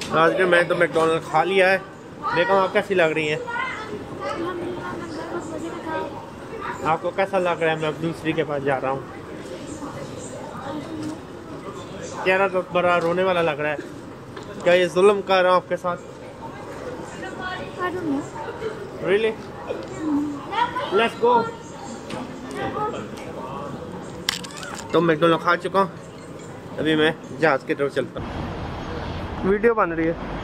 आज के मैं तो मैकडोनल्ड खा लिया है। देखो आप कैसी लग रही हैं, आपको कैसा लग रहा है? मैं दूसरी के पास जा रहा हूँ। चेहरा तो बड़ा रोने वाला लग रहा है। क्या ये जुल्म कर रहा हूँ आपके साथ? Really? Let's go. तो मैकडोनल्ड खा चुका हूँ, अभी मैं जहाज की तरफ चलता हूँ। वीडियो बन रही है।